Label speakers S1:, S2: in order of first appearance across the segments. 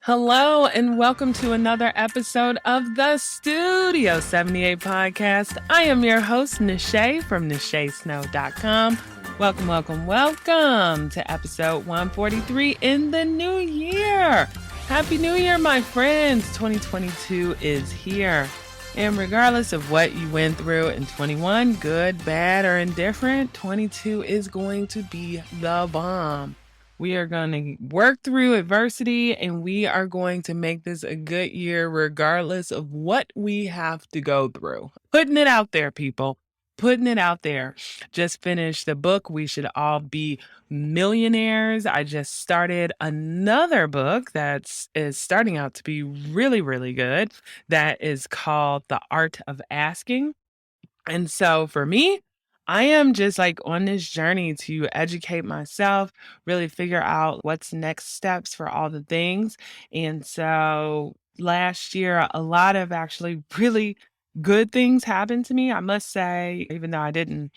S1: Hello, and welcome to another episode of the Studio 78 podcast. I am your host, Nache from NacheSnow.com. Welcome to episode 143 in the new year. Happy New Year, my friends. 2022 is here. And regardless of what you went through in 21, good, bad, or indifferent, 22 is going to be the bomb. We are going to work through adversity and we are going to make this a good year regardless of what we have to go through. Putting it out there, people. Putting it out there. Just finished the book. We should all be millionaires. I just started another book is starting out to be really, really good. That is called The Art of Asking. And so for me, I am just like on this journey to educate myself, really figure out what's next steps for all the things. And so last year, a lot of actually really good things happened to me. I must say, even though I didn't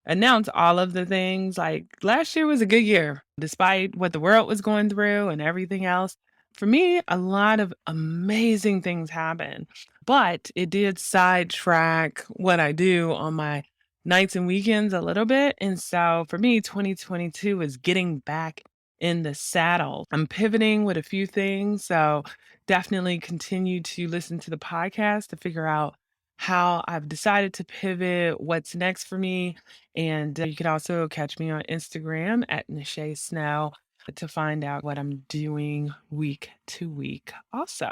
S1: announce all of the things. Like last year was a good year, despite what the world was going through and everything else. For me, a lot of amazing things happened, but it did sidetrack what I do on my nights and weekends a little bit. And so for me, 2022 is getting back in the saddle. I'm pivoting with a few things. So definitely continue to listen to the podcast to figure out how I've decided to pivot, what's next for me, and you can also catch me on Instagram at Nache Snow to find out what I'm doing week to week also.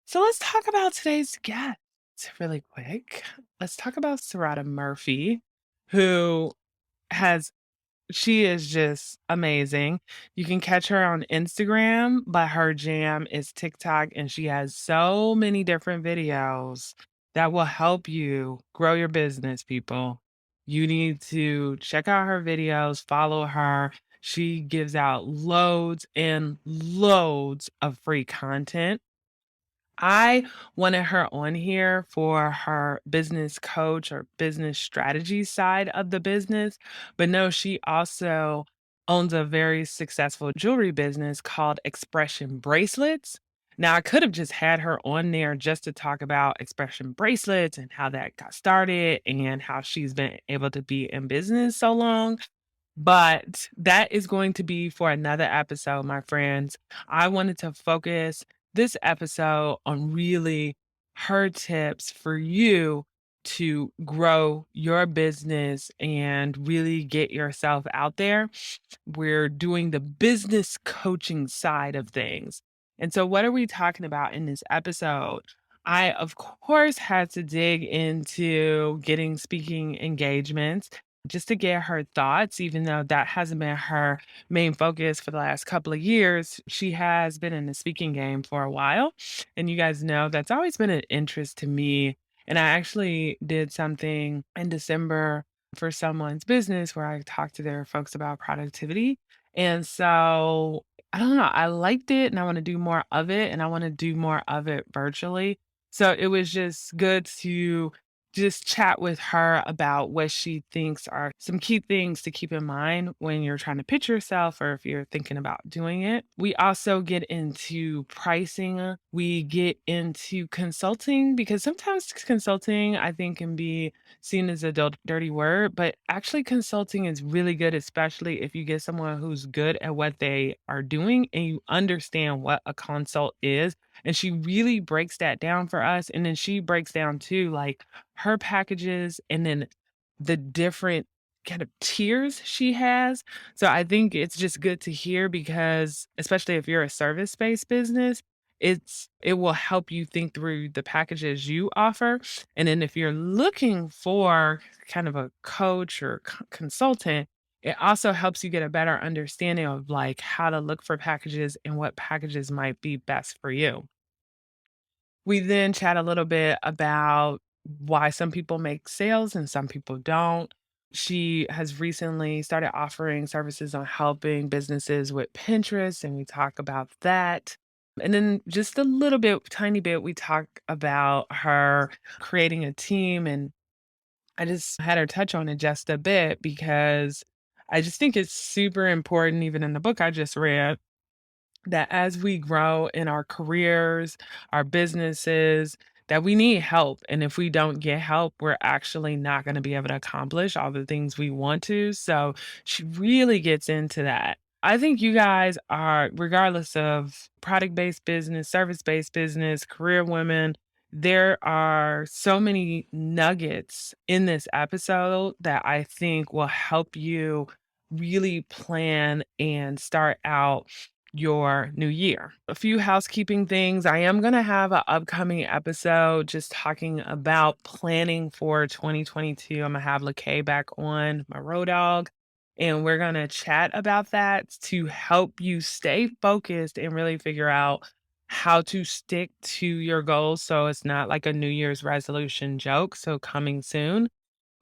S1: So let's talk about today's guest really quick. Let's talk about Sarada Murphy, who has she is just amazing. You can catch her on Instagram, but her jam is TikTok, and she has so many different videos that will help you grow your business, people. You need to check out her videos, follow her. She gives out loads and loads of free content. I wanted her on here for her business coach or business strategy side of the business, but no, she also owns a very successful jewelry business called Expression Bracelets. Now, I could have just had her on there just to talk about Expression Bracelets and how that got started and how she's been able to be in business so long. But that is going to be for another episode, my friends. I wanted to focus this episode on really her tips for you to grow your business and really get yourself out there. We're doing the business coaching side of things. And so, what are we talking about in this episode? I, of course, had to dig into getting speaking engagements just to get her thoughts, even though that hasn't been her main focus for the last couple of years. She has been in the speaking game for a while. And you guys know that's always been an interest to me. And I actually did something in December for someone's business where I talked to their folks about productivity. And so I don't know, I liked it and I want to do more of it and I want to do more of it virtually. So it was just good to just chat with her about what she thinks are some key things to keep in mind when you're trying to pitch yourself or if you're thinking about doing it. We also get into pricing. We get into consulting because sometimes consulting, I think, can be seen as a dirty word, but actually, consulting is really good, especially if you get someone who's good at what they are doing and you understand what a consult is. And she really breaks that down for us. And then she breaks down too, like her packages and then the different kind of tiers she has. So I think it's just good to hear because especially if you're a service-based business, it will help you think through the packages you offer. And then if you're looking for kind of a coach or consultant, it also helps you get a better understanding of like how to look for packages and what packages might be best for you. We then chat a little bit about why some people make sales and some people don't. She has recently started offering services on helping businesses with Pinterest, and we talk about that. And then just a little bit, tiny bit, we talk about her creating a team. And I just had her touch on it just a bit because I just think it's super important, even in the book I just read, that as we grow in our careers, our businesses, that we need help. And if we don't get help, we're actually not going to be able to accomplish all the things we want to. So she really gets into that. I think you guys are, regardless of product based business, service based business, career women, there are so many nuggets in this episode that I think will help you really plan and start out your new year. A few housekeeping things. I am going to have an upcoming episode just talking about planning for 2022. I'm going to have LaKay back on, my road dog, and we're going to chat about that to help you stay focused and really figure out how to stick to your goals so it's not like a New Year's resolution joke. So, coming soon.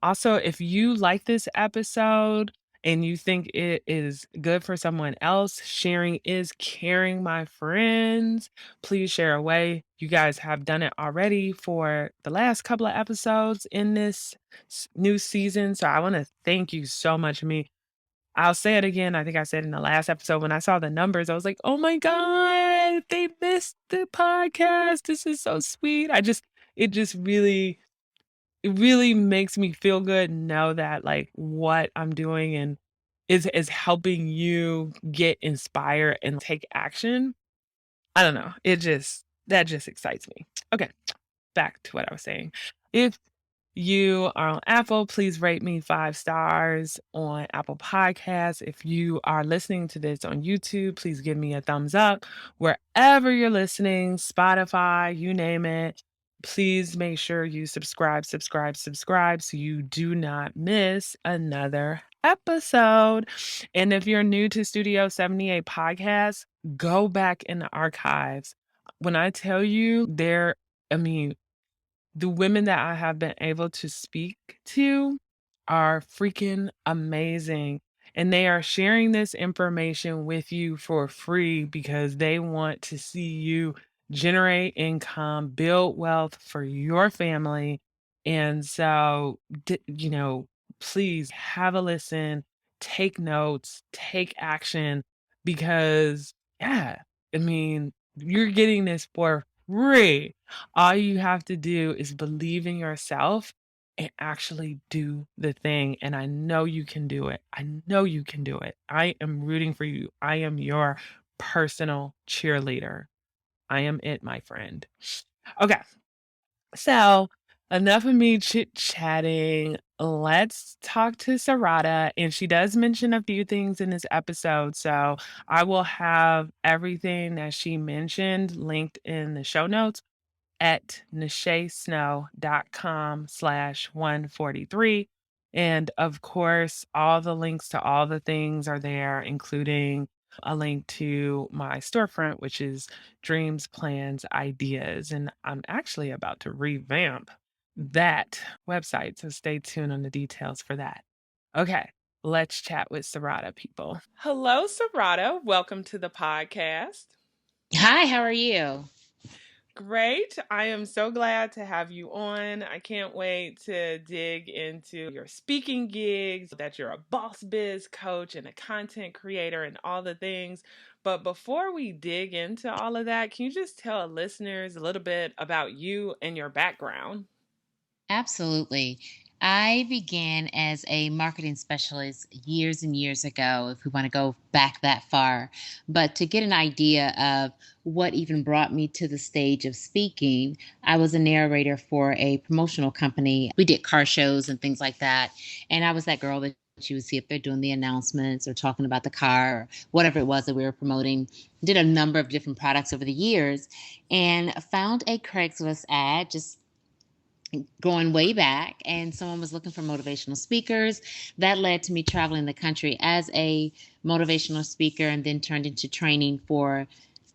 S1: Also, if you like this episode and you think it is good for someone else, sharing is caring, my friends. Please share away. You guys have done it already for the last couple of episodes in this new season. So I want to thank you so much. I'll say it again. I think I said in the last episode when I saw the numbers, I was like, oh my God, they missed the podcast. This is so sweet. It just really it really makes me feel good and know that like what I'm doing and is helping you get inspired and take action. I don't know. That just excites me. Okay, back to what I was saying. If you are on Apple, please rate me 5 stars on Apple Podcasts. If you are listening to this on YouTube, please give me a thumbs up. Wherever you're listening, Spotify, you name it, please make sure you subscribe so you do not miss another episode. And if you're new to Studio 78 Podcast, go back in the archives. When I tell you I mean, the women that I have been able to speak to are freaking amazing. And they are sharing this information with you for free because they want to see you generate income, build wealth for your family. And so, please have a listen, take notes, take action because, yeah, I mean, you're getting this for free. All you have to do is believe in yourself and actually do the thing. And I know you can do it. I know you can do it. I am rooting for you. I am your personal cheerleader. I am it, my friend. Okay. So, enough of me chit chatting. Let's talk to Sarada. And she does mention a few things in this episode. So, I will have everything that she mentioned linked in the show notes at nachesnow.com/143. And of course, all the links to all the things are there, including a link to my storefront, which is Dreams, Plans, Ideas. And I'm actually about to revamp that website. So stay tuned on the details for that. Okay, let's chat with Sarada, people. Hello, Sarada. Welcome to the podcast.
S2: Hi, how are you?
S1: Great. I am so glad to have you on. I can't wait to dig into your speaking gigs, that you're a boss biz coach and a content creator and all the things. But before we dig into all of that, can you just tell our listeners a little bit about you and your background?
S2: Absolutely. I began as a marketing specialist years and years ago, if we want to go back that far. But to get an idea of what even brought me to the stage of speaking, I was a narrator for a promotional company. We did car shows and things like that. And I was that girl that you would see if they're doing the announcements or talking about the car or whatever it was that we were promoting. Did a number of different products over the years and found a Craigslist ad just going way back, and someone was looking for motivational speakers. That led to me traveling the country as a motivational speaker and then turned into training for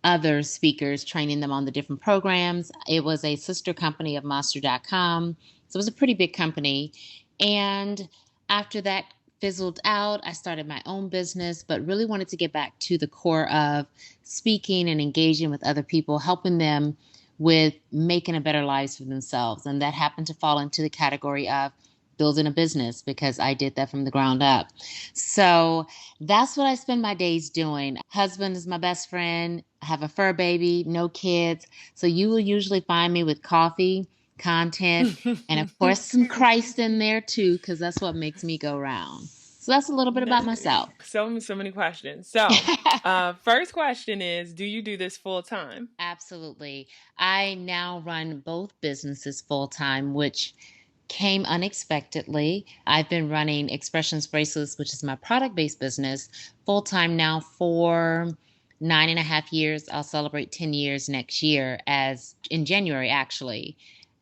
S2: other speakers, training them on the different programs. It was a sister company of monster.com. So it was a pretty big company. And after that fizzled out, I started my own business, but really wanted to get back to the core of speaking and engaging with other people, helping them with making a better lives for themselves. And that happened to fall into the category of building a business because I did that from the ground up. So that's what I spend my days doing. Husband is my best friend. I have a fur baby, no kids. So you will usually find me with coffee, content, and of course some Christ in there too, because that's what makes me go round. So that's a little bit about
S1: Nice.
S2: myself.
S1: So many questions. So, first question is, do you do this full time?
S2: Absolutely. I now run both businesses full time, which came unexpectedly. I've been running Expressions Bracelets, which is my product based business, full time now for 9.5 years. I'll celebrate 10 years next year, as in January, actually,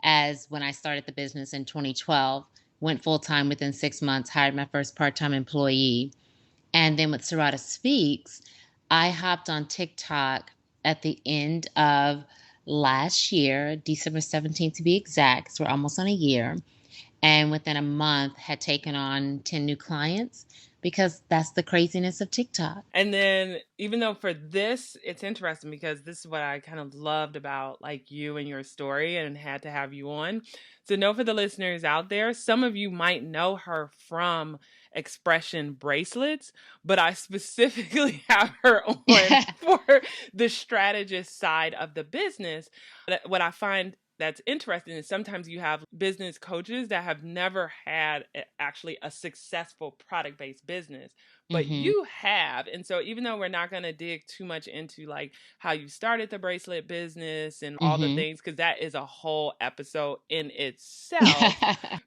S2: as when I started the business in 2012, went full time within 6 months, hired my first part time employee. And then with Serrata Speaks, I hopped on TikTok at the end of last year, December 17th to be exact. So we're almost on a year. And within a month had taken on 10 new clients because that's the craziness of TikTok.
S1: And then, even though for this, it's interesting because this is what I kind of loved about like you and your story and had to have you on. So, know for the listeners out there, some of you might know her from Expression Bracelets, but I specifically have her on for the strategist side of the business. What I find that's interesting is sometimes you have business coaches that have never had actually a successful product based business, but
S2: Hmm.
S1: you have. And so, even though we're not going to dig too much into like how you started the bracelet business and all the
S2: Hmm.
S1: things, because that is a whole episode in itself,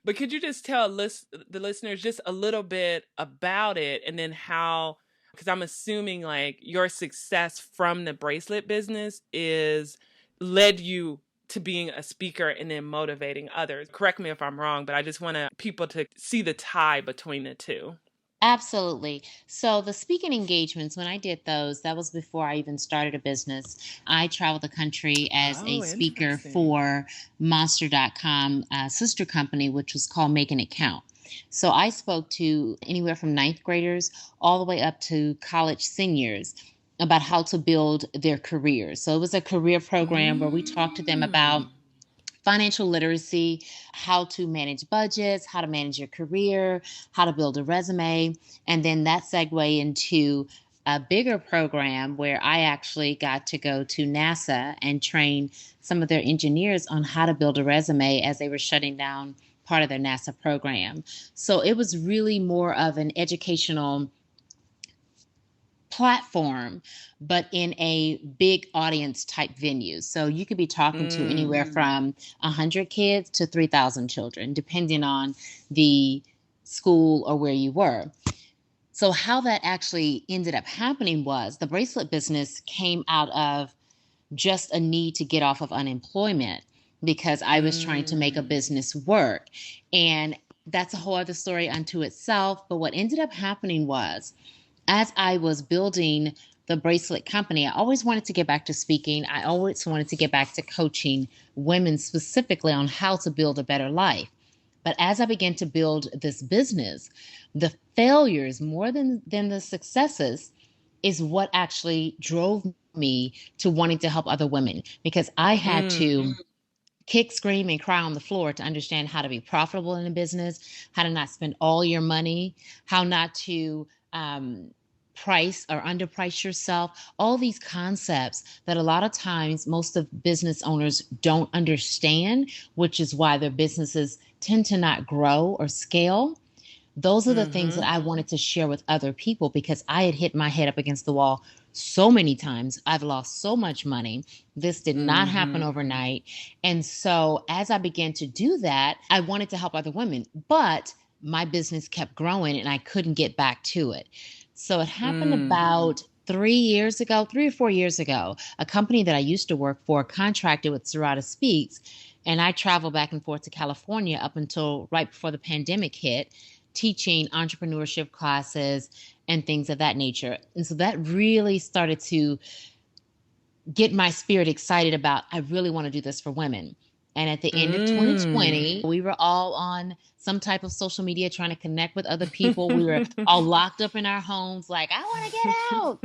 S1: but could you just tell the listeners just a little bit about it, and then how, because I'm assuming like your success from the bracelet business is led you to being a speaker and then motivating others. Correct me if I'm wrong, but I just want people to see the tie between the two.
S2: Absolutely. So the speaking engagements, when I did those, that was before I even started a business. I traveled the country as a
S1: Oh,
S2: speaker
S1: interesting.
S2: for Monster.com, sister company, which was called Making It Count. So I spoke to anywhere from ninth graders all the way up to college seniors about how to build their careers. So it was a career program where we talked to them about
S1: Mm.
S2: financial literacy, how to manage budgets, how to manage your career, how to build a resume. And then that segued into a bigger program where I actually got to go to NASA and train some of their engineers on how to build a resume as they were shutting down part of their NASA program. So it was really more of an educational platform, but in a big audience type venue. So you could be talking to anywhere from 100 kids to 3,000 children, depending on the school or where you were. So, how that actually ended up happening was the bracelet business came out of just a need to get off of unemployment because I was trying to make a
S1: Mm.
S2: business work. And that's a whole other story unto itself. But what ended up happening was, as I was building the bracelet company, I always wanted to get back to speaking. I always wanted to get back to coaching women specifically on how to build a better life. But as I began to build this business, the failures more than the successes is what actually drove me to wanting to help other women because I had
S1: Mm.
S2: to kick, scream, and cry on the floor to understand how to be profitable in a business, how to not spend all your money, how not to price or underprice yourself, all these concepts that a lot of times most of business owners don't understand, which is why their businesses tend to not grow or scale. Those are the things that
S1: Mm-hmm.
S2: I wanted to share with other people because I had hit my head up against the wall so many times. I've lost so much money. This did not happen
S1: Mm-hmm.
S2: overnight. And so as I began to do that, I wanted to help other women, but my business kept growing and I couldn't get back to it. So it happened
S1: Mm.
S2: about 3 years ago, 3 or 4 years ago. A company that I used to work for contracted with Serrata Speaks, and I traveled back and forth to California up until right before the pandemic hit, teaching entrepreneurship classes and things of that nature. And so that really started to get my spirit excited about, I really want to do this for women. And at the end of
S1: Mm.
S2: 2020, we were all on some type of social media trying to connect with other people. We were all locked up in our homes, like, I want to get out.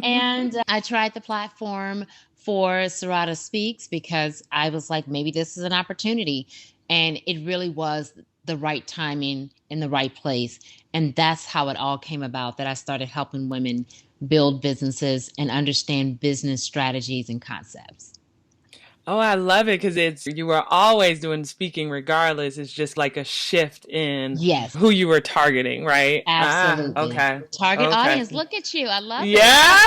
S2: And I tried the platform for Serrata Speaks because I was like, maybe this is an opportunity. And it really was the right timing in the right place. And that's how it all came about, that I started helping women build businesses and understand business strategies and concepts.
S1: Oh, I love it because it's you were always doing speaking regardless. It's just like a shift in
S2: Yes,
S1: who you were targeting, right? Ah,
S2: absolutely.
S1: okay.
S2: Target
S1: Okay.
S2: audience, look at you. I love it.
S1: Yeah.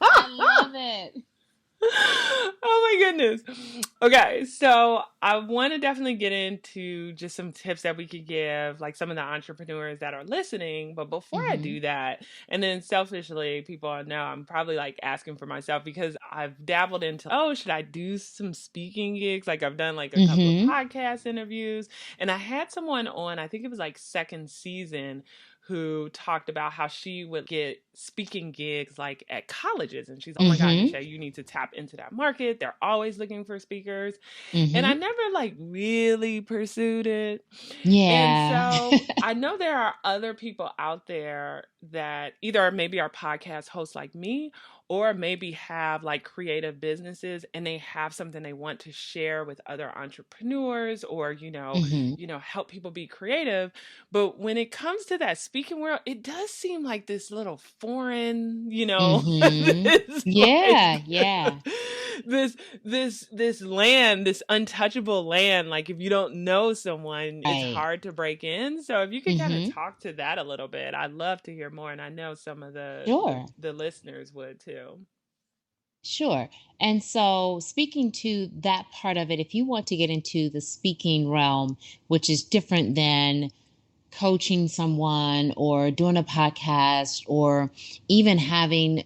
S2: I love it.
S1: Oh my goodness. Okay, so I want to definitely get into just some tips that we could give, like some of the entrepreneurs that are listening. But before I
S2: Hmm.
S1: do that, and then selfishly, people know I'm probably like asking for myself because I've dabbled into, oh, should I do some speaking gigs? Like I've done like a couple of
S2: Hmm.
S1: podcast interviews, and I had someone on, I think it was like second season, who talked about how she would get speaking gigs like at colleges. And she's, oh my God,
S2: Hmm.
S1: Nache, you need to tap into that market. They're always looking for speakers. And I
S2: Hmm.
S1: never like really pursued it. And
S2: Yeah.
S1: so I know there are other people out there that either maybe are podcast hosts like me, or maybe have like creative businesses and they have something they want to share with other entrepreneurs, or
S2: Hmm.
S1: help people be creative. But when it comes to that speaking world, it does seem like this little foreign,
S2: Hmm.
S1: this like
S2: Yeah, yeah.
S1: this land, this untouchable land. Like if you don't know someone, it's
S2: Right.
S1: hard to break in. So if you could kind of
S2: Hmm.
S1: talk to that a little bit, I'd love to hear more. And I know some of
S2: Sure.
S1: the listeners would too.
S2: Sure. And so, speaking to that part of it, if you want to get into the speaking realm, which is different than coaching someone or doing a podcast or even having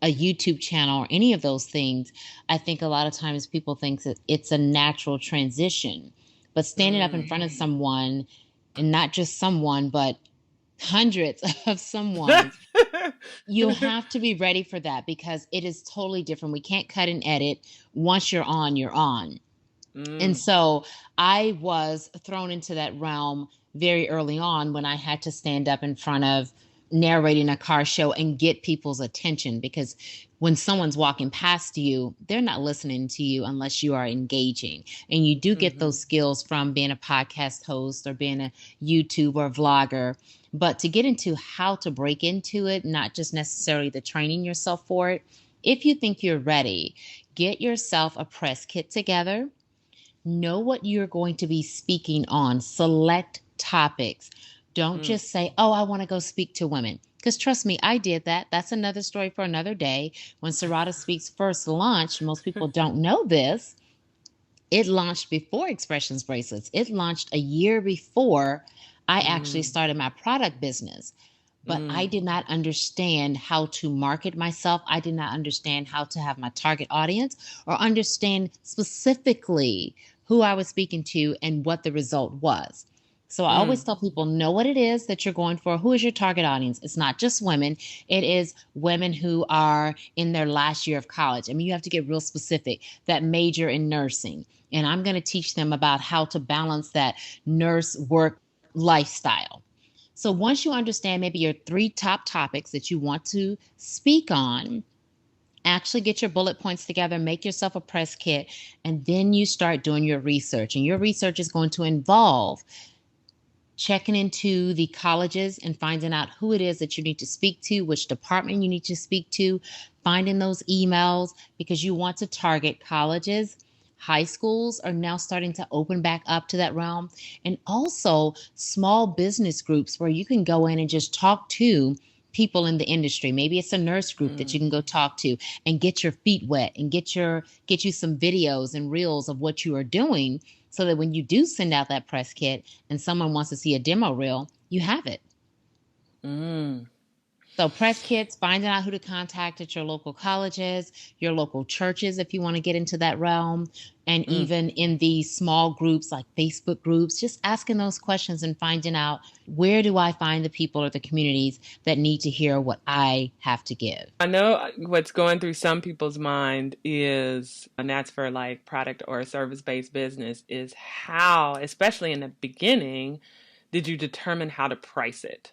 S2: a YouTube channel or any of those things, I think a lot of times people think that it's a natural transition. But standing up in
S1: Mm.
S2: front of someone, and not just someone, but hundreds of someone's, you have to be ready for that because it is totally different. We can't cut and edit. Once you're on, you're on. And
S1: Mm.
S2: so I was thrown into that realm very early on when I had to stand up in front of narrating a car show and get people's attention, because when someone's walking past you, they're not listening to you unless you are engaging. And you do get
S1: Mm-hmm.
S2: those skills from being a podcast host or being a YouTube or vlogger. But to get into how to break into it, not just necessarily the training yourself for it, if you think you're ready, get yourself a press kit together. Know what you're going to be speaking on. Select topics. Don't
S1: Mm.
S2: just say, oh, I want to go speak to women. Because trust me, I did that. That's another story for another day. When Serrata Speaks first launched, most people don't know this. It launched before Expressions Bracelets. It launched a year before I actually
S1: Mm.
S2: started my product business. But I
S1: Mm.
S2: did not understand how to market myself. I did not understand how to have my target audience or understand specifically who I was speaking to and what the result was. So I always
S1: Mm.
S2: tell people, know what it is that you're going for. Who is your target audience? It's not just women. It is women who are in their last year of college. I mean, you have to get real specific, that major in nursing. And I'm going to teach them about how to balance that nurse work lifestyle. So once you understand maybe your three top topics that you want to speak on, actually get your bullet points together, make yourself a press kit, and then you start doing your research. And your research is going to involve checking into the colleges and finding out who it is that you need to speak to, which department you need to speak to, finding those emails, because you want to target colleges. High schools are now starting to open back up to that realm, and also small business groups where you can go in and just talk to people in the industry. Maybe it's a nurse group that you
S1: Mm.
S2: can go talk to and get your feet wet and get you some videos and reels of what you are doing, so that when you do send out that press kit and someone wants to see a demo reel, you have it.
S1: Mm.
S2: So press kits, finding out who to contact at your local colleges, your local churches, if you want to get into that realm, and
S1: Mm.
S2: even in these small groups like Facebook groups, just asking those questions and finding out, where do I find the people or the communities that need to hear what I have to give?
S1: I know what's going through some people's mind is, and that's for like product or service based business, is how, especially in the beginning, did you determine how to price it?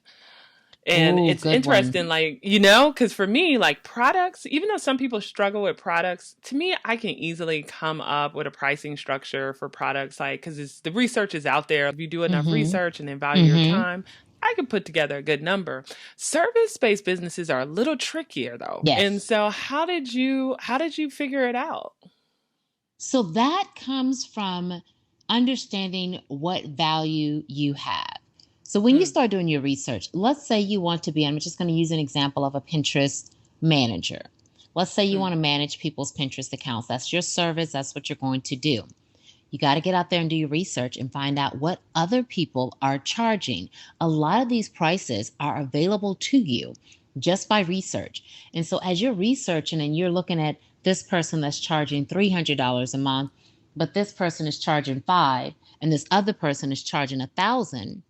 S1: And
S2: Oh,
S1: it's
S2: good
S1: interesting,
S2: one.
S1: like, you know, because for me, like products, even though some people struggle with products, to me, I can easily come up with a pricing structure for products, like, because the research is out there. If you do enough
S2: Mm-hmm.
S1: research and then value your
S2: Mm-hmm.
S1: time, I can put together a good number. Service-based businesses are a little trickier though. And
S2: Yes.
S1: so how did you figure it out?
S2: So that comes from understanding what value you have. So when you
S1: Mm,
S2: start doing your research, let's say you want to be, I'm just going to use an example of a Pinterest manager. Let's say you
S1: mm,
S2: want to manage people's Pinterest accounts. That's your service, that's what you're going to do. You got to get out there and do your research and find out what other people are charging. A lot of these prices are available to you just by research. And so as you're researching and you're looking at this person that's charging $300 a month, but this person is charging five, and this other person is charging 1,000,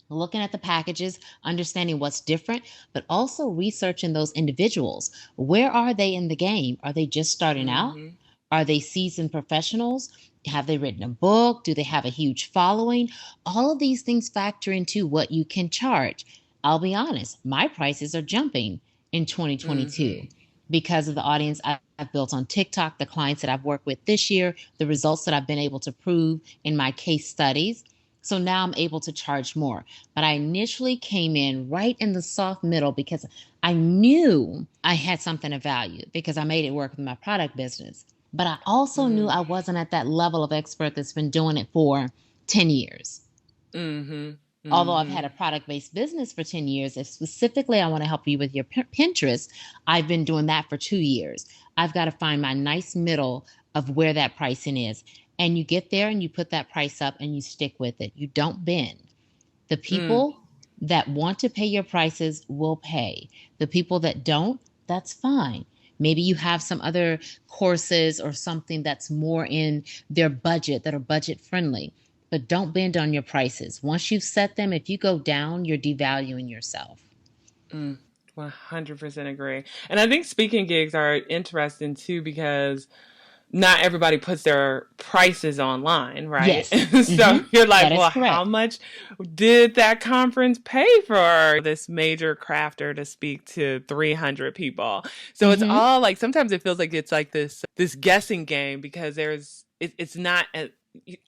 S2: looking at the packages, understanding what's different, but also researching those individuals. Where are they in the game? Are they just starting out?
S1: mm-hmm,
S2: Are they seasoned professionals? Have they written a book? Do they have a huge following? All of these things factor into what you can charge. I'll be honest, my prices are jumping in
S1: mm-hmm,
S2: 2022 because of the audience I've built on TikTok, the clients that I've worked with this year, the results that I've been able to prove in my case studies. So now I'm able to charge more. But I initially came in right in the soft middle because I knew I had something of value because I made it work with my product business. But I also knew
S1: mm,
S2: I wasn't at that level of expert that's been doing it for 10 years.
S1: mm-hmm,
S2: Although I've
S1: mm-hmm,
S2: had a product based business for 10 years, if specifically I want to help you with your Pinterest, I've been doing that for 2 years. I've got to find my nice middle of where that pricing is. And you get there and you put that price up and you stick with it. You don't bend. The
S1: mm,
S2: people that want to pay your prices will pay. The people that don't, that's fine. Maybe you have some other courses or something that's more in their budget that are budget friendly, but don't bend on your prices. Once you've set them, if you go down, you're devaluing yourself.
S1: mm. 100% agree. And I think speaking gigs are interesting too because not everybody puts their prices online, right?
S2: Yes.
S1: So you're
S2: That
S1: like,
S2: is
S1: well, how
S2: correct.
S1: much did that conference pay for this major crafter to speak to 300 people? So it's
S2: hmm
S1: all like sometimes it feels like it's like this guessing game because it's not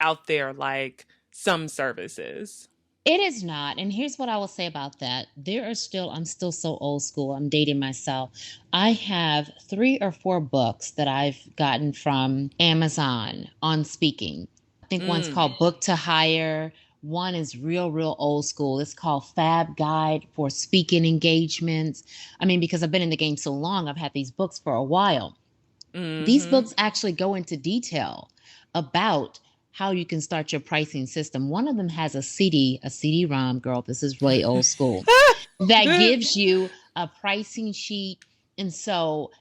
S1: out there like some services.
S2: It is not. And here's what I will say about that. I'm still so old school. I'm dating myself. I have 3 or 4 books that I've gotten from Amazon on speaking. I think one's
S1: Mm,
S2: called Book to Hire. One is real old school. It's called Fab Guide for Speaking Engagements. I mean, because I've been in the game so long, I've had these books for a while. These
S1: mm-hmm.
S2: books actually go into detail about how you can start your pricing system. One of them has a CD-ROM, girl, this is way old school, that gives you a pricing sheet. And so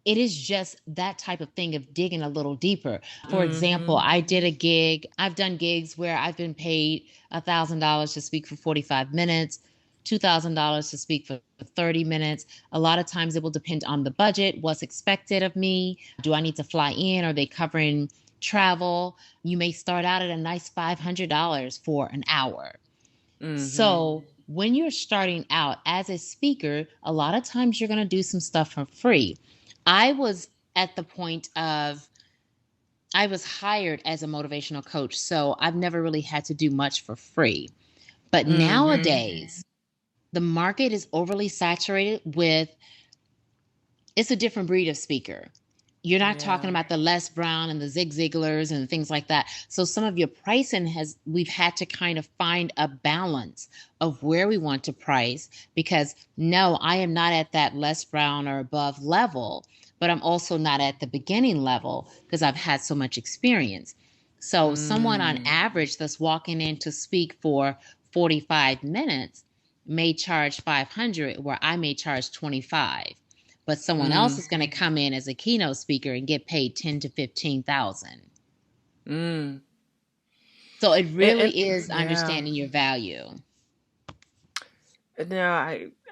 S2: it is just that type of thing of digging a little deeper. For example,
S1: Mm-hmm.
S2: I've done gigs where I've been paid $1,000 to speak for 45 minutes, $2,000 to speak for 30 minutes. A lot of times it will depend on the budget, what's expected of me. Do I need to fly in? Are they covering travel? You may start out at a nice $500 for an hour.
S1: Mm-hmm.
S2: So when you're starting out as a speaker, a lot of times you're going to do some stuff for free. I was at the point of I was hired as a motivational coach, so I've never really had to do much for free. But
S1: Mm-hmm.
S2: nowadays, the market is overly saturated with it's a different breed of speaker. You're not talking
S1: Yeah.
S2: about the Les Brown and the Zig Ziglars and things like that. So some of your pricing we've had to kind of find a balance of where we want to price because no, I am not at that Les Brown or above level, but I'm also not at the beginning level because I've had so much experience. So someone on
S1: Mm.
S2: average that's walking in to speak for 45 minutes may charge 500 where I may charge 25, but someone else
S1: Mm.
S2: is going to come in as a keynote speaker and get paid 10 to 15,000.
S1: Mm.
S2: So it
S1: And
S2: really is
S1: yeah,
S2: understanding your value.
S1: no,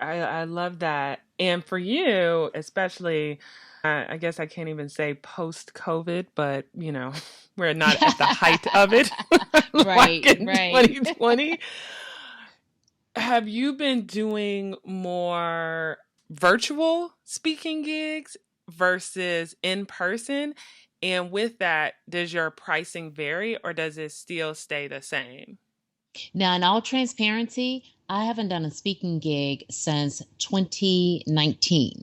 S1: I love that. And for you, especially, I guess I can't even say post COVID, but we're not at the height of it like
S2: Right,
S1: in
S2: right.
S1: 2020. have you been doing more virtual speaking gigs versus in person? And with that, does your pricing vary or does it still stay the same?
S2: Now, in all transparency, I haven't done a speaking gig since 2019.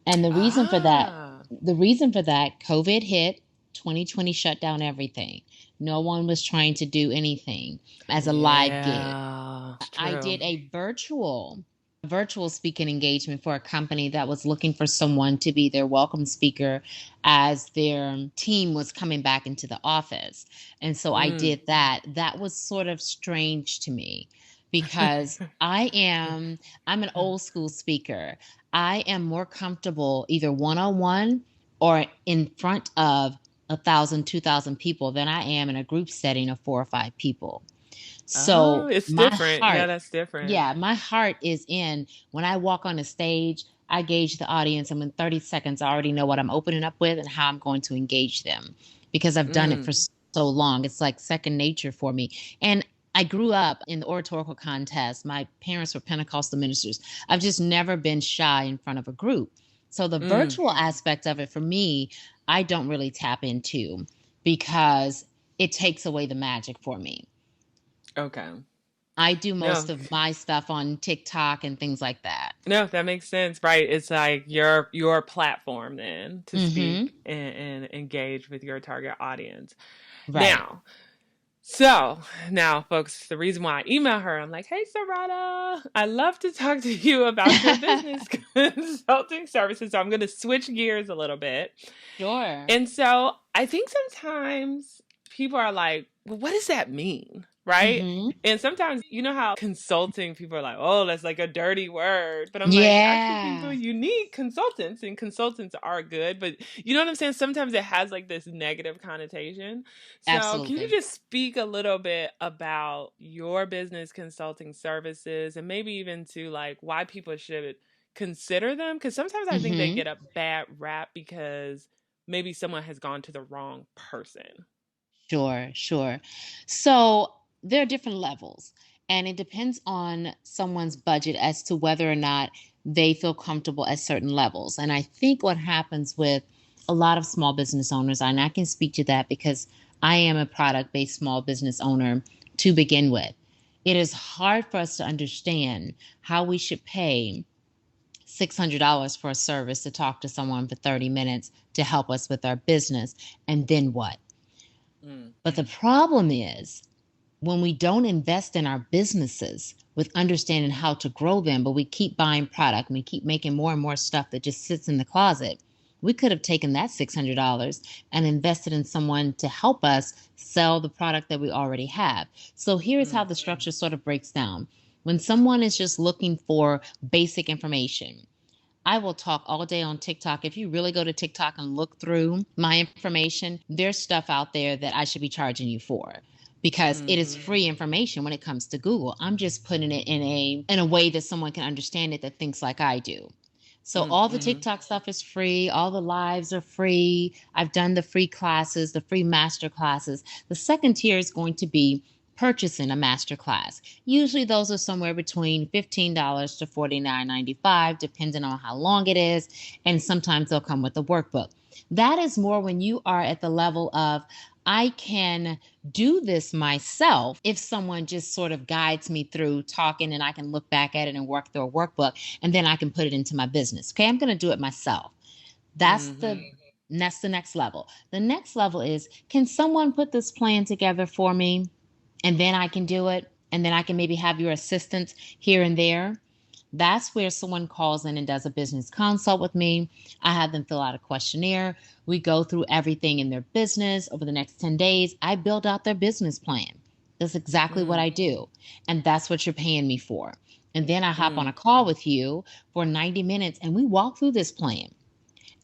S2: And
S1: Ah,
S2: the reason for that, COVID hit, 2020 shut down everything. No one was trying to do anything as a live gig.
S1: yeah, it's
S2: I
S1: true.
S2: did a virtual speaking engagement for a company that was looking for someone to be their welcome speaker as their team was coming back into the office. And so I
S1: Mm.
S2: did that. That was sort of strange to me because I'm an old school speaker. I am more comfortable either one-on-one or in front of 1,000, 2,000 people than I am in a group setting of 4 or 5 people.
S1: Oh,
S2: So
S1: it's different. Yeah,
S2: heart,
S1: that's different.
S2: yeah, my heart is in when I walk on a stage, I gauge the audience, and in 30 seconds, I already know what I'm opening up with and how I'm going to engage them because I've done it
S1: Mm.
S2: for so long. It's like second nature for me. And I grew up in the oratorical contest. My parents were Pentecostal ministers. I've just never been shy in front of a group. So the
S1: Mm.
S2: virtual aspect of it for me, I don't really tap into because it takes away the magic for me.
S1: Okay.
S2: I do
S1: No,
S2: most of my stuff on TikTok and things like that.
S1: no, that makes sense, right? It's like your platform then to
S2: Mm-hmm.
S1: speak and engage with your target audience.
S2: Right.
S1: Now, so now, folks, the reason why I email her, I'm like, hey, Sarada, I love to talk to you about your business consulting services. So I'm going to switch gears a little bit.
S2: Sure.
S1: And so I think sometimes people are like, well, what does that mean? Right.
S2: Mm-hmm.
S1: And sometimes, you know how consulting people are like, oh, that's like a dirty word. But I'm like, actually, people,
S2: Yeah,
S1: you need consultants and consultants are good. But you know what I'm saying? Sometimes it has like this negative connotation. So can you
S2: absolutely.
S1: just speak a little bit about your business consulting services and maybe even to like why people should consider them? Because sometimes I think they
S2: Mm-hmm.
S1: get a bad rap because maybe someone has gone to the wrong person.
S2: Sure, sure. So there are different levels, and it depends on someone's budget as to whether or not they feel comfortable at certain levels. And I think what happens with a lot of small business owners, and I can speak to that because I am a product based small business owner to begin with. It is hard for us to understand how we should pay $600 for a service to talk to someone for 30 minutes to help us with our business. And then what?
S1: Mm,
S2: But the problem is when we don't invest in our businesses with understanding how to grow them, but we keep buying product and we keep making more and more stuff that just sits in the closet, we could have taken that $600 and invested in someone to help us sell the product that we already have. So here's how
S1: mm,
S2: the structure sort of breaks down. When someone is just looking for basic information, I will talk all day on TikTok. If you really go to TikTok and look through my information, there's stuff out there that I should be charging you for because it is
S1: mm-hmm,
S2: free information when it comes to Google. I'm just putting it in a way that someone can understand it that thinks like I do. So
S1: mm,
S2: all the
S1: mm-hmm,
S2: TikTok stuff is free, all the lives are free. I've done the free classes, the free master classes. The second tier is going to be purchasing a master class. Usually those are somewhere between $15 to $49.95, depending on how long it is. And sometimes they'll come with a workbook. That is more when you are at the level of, I can do this myself if someone just sort of guides me through talking and I can look back at it and work through a workbook and then I can put it into my business. Okay, I'm going to do it myself. That's
S1: mm-hmm,
S2: the that's the next level. The next level is, can someone put this plan together for me and then I can do it and then I can maybe have your assistance here and there. That's where someone calls in and does a business consult with me. I have them fill out a questionnaire. We go through everything in their business over the next 10 days. I build out their business plan. That's exactly what
S1: mm,
S2: I do. And that's what you're paying me for. And then I hop on
S1: mm,
S2: a call with you for 90 minutes and we walk through this plan.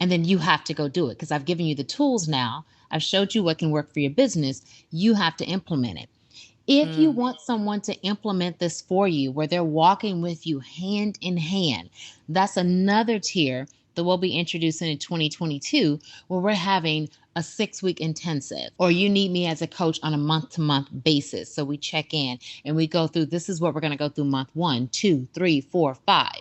S2: And then you have to go do it because I've given you the tools now. I've showed you what can work for your business. You have to implement it. If you
S1: mm,
S2: want someone to implement this for you, where they're walking with you hand in hand, that's another tier that we'll be introducing in 2022, where we're having a 6-week intensive, or you need me as a coach on a month-to-month basis. So we check in and we go through, this is what we're going to go through month 1, 2, 3, 4, 5,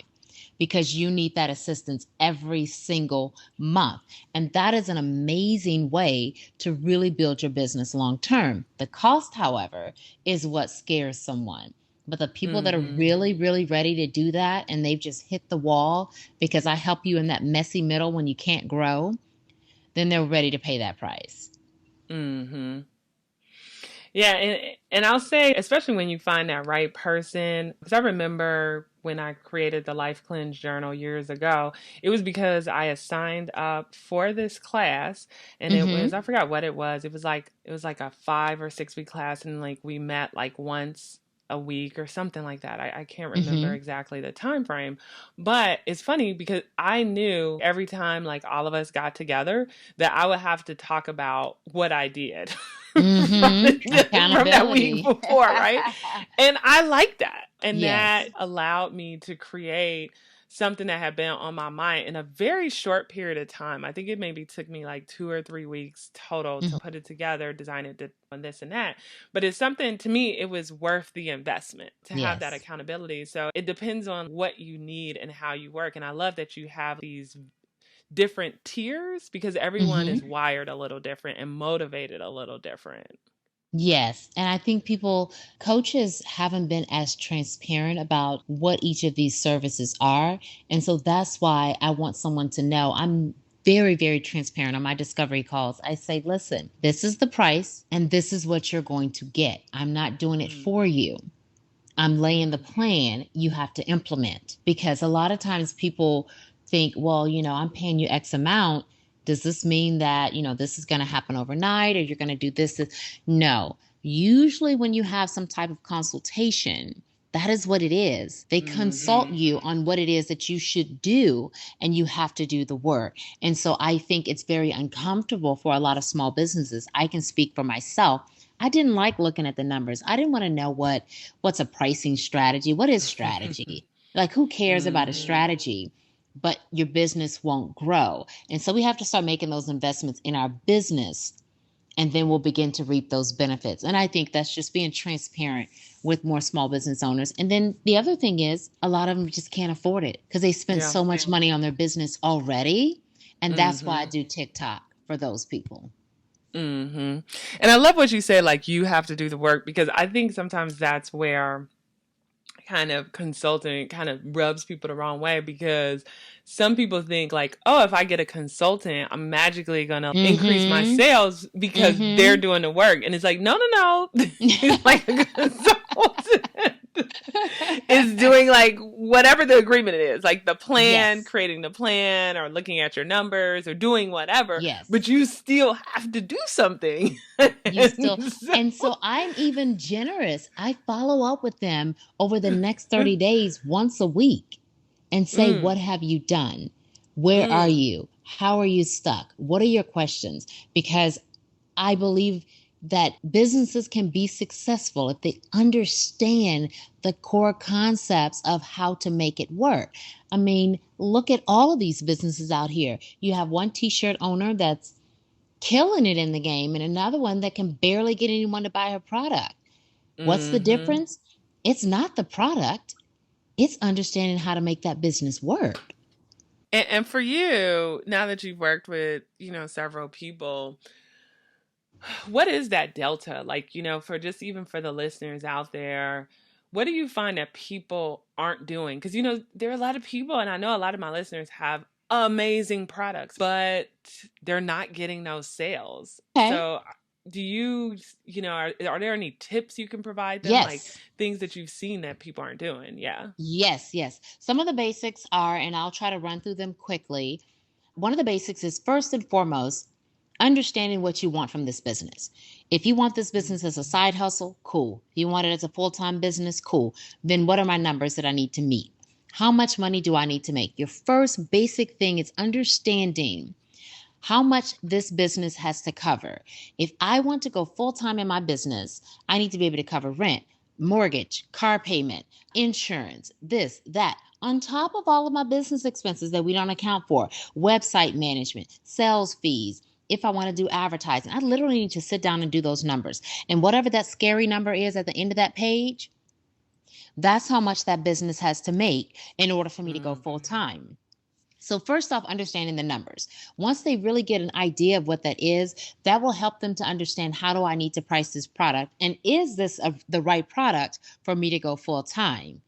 S2: because you need that assistance every single month. And that is an amazing way to really build your business long term. The cost, however, is what scares someone. But the people that are really, really ready to do that, and they've just hit the wall because I help you in that messy middle when you can't grow, then they're ready to pay that price.
S1: Yeah, and I'll say, especially when you find that right person, because I remember when I created the Life Cleanse Journal years ago, it was because I had signed up for this class, and it was,
S2: Mm-hmm.
S1: I forgot what it was. It was like a 5 or 6 week class, and like we met like once a week or something like that. I can't remember
S2: Mm-hmm.
S1: exactly the time frame, but it's funny because I knew every time like all of us got together that I would have to talk about what I did
S2: Mm-hmm.
S1: from that week
S2: Accountability.
S1: before, right? And I like that. And that
S2: Yes.
S1: allowed me to create something that had been on my mind in a very short period of time. I think it maybe took me like 2 or 3 weeks total to
S2: Mhm.
S1: put it together, design it, and this and that. But it's something, to me, it was worth the investment to have that
S2: Yes.
S1: accountability. So it depends on what you need and how you work. And I love that you have these different tiers because everyone is
S2: Mm-hmm.
S1: wired a little different and motivated a little different.
S2: Yes. And I think coaches haven't been as transparent about what each of these services are. And so that's why I want someone to know I'm very, very transparent on my discovery calls. I say, listen, this is the price and this is what you're going to get. I'm not doing it for you. I'm laying the plan you have to implement, because a lot of times people think, well, I'm paying you X amount. Does this mean that, this is going to happen overnight, or you're going to do this? No. Usually when you have some type of consultation, that is what it is. They consult you on what it is that you should do, and you have to do the work. And so I think it's very uncomfortable for a lot of small businesses. I can speak for myself. I didn't like looking at the numbers. I didn't want to know what's a pricing strategy. What is strategy? Like, who cares about a strategy? But your business won't grow. And so we have to start making those investments in our business, and then we'll begin to reap those benefits. And I think that's just being transparent with more small business owners. And then the other thing is, a lot of them just can't afford it because they spend
S1: Yeah.
S2: so much money on their business already. And that's why I
S1: Mm-hmm.
S2: do TikTok for those people.
S1: Mm-hmm. And I love what you say, like you have to do the work, because I think sometimes that's where kind of consulting kind of rubs people the wrong way, because some people think like, oh, if I get a consultant, I'm magically going to increase my
S2: Mm-hmm.
S1: sales because they're
S2: Mm-hmm.
S1: doing the work. And it's like, no, no, no. It's like a consultant is doing like whatever the agreement is, like the plan,
S2: Yes.
S1: creating the plan or looking at your numbers or doing whatever,
S2: Yes.
S1: but you still have to do something.
S2: You still,
S1: And so,
S2: and so I'm even generous. I follow up with them over the next 30 days once a week and say,
S1: mm,
S2: what have you done? Where are
S1: mm,
S2: you? How are you stuck? What are your questions? Because I believe that businesses can be successful if they understand the core concepts of how to make it work. I mean, look at all of these businesses out here. You have one t-shirt owner that's killing it in the game and another one that can barely get anyone to buy her product. What's the
S1: mm-hmm.
S2: difference? It's not the product, it's understanding how to make that business work.
S1: And for you, now that you've worked with, several people, what is that delta? Like, for just even for the listeners out there, what do you find that people aren't doing? Because, there are a lot of people, and I know a lot of my listeners have amazing products, but they're not getting those sales.
S2: Okay.
S1: So, do you, are there any tips you can provide them? Like
S2: Yes.
S1: things that you've seen that people aren't doing? Yeah.
S2: Yes, yes. Some of the basics are, and I'll try to run through them quickly. One of the basics is, first and foremost, understanding what you want from this business. If you want this business as a side hustle, cool. If you want it as a full-time business, cool. Then what are my numbers that I need to meet? How much money do I need to make? Your first basic thing is understanding how much this business has to cover. If I want to go full-time in my business, I need to be able to cover rent, mortgage, car payment, insurance, this, that, on top of all of my business expenses that we don't account for, website management, sales fees. If I want to do advertising, I literally need to sit down and do those numbers. And whatever that scary number is at the end of that page, that's how much that business has to make in order for me to go
S1: Mm,
S2: full time. So, first off, understanding the numbers. Once they really get an idea of what that is, that will help them to understand how do I need to price this product? And is this the right product for me to go full time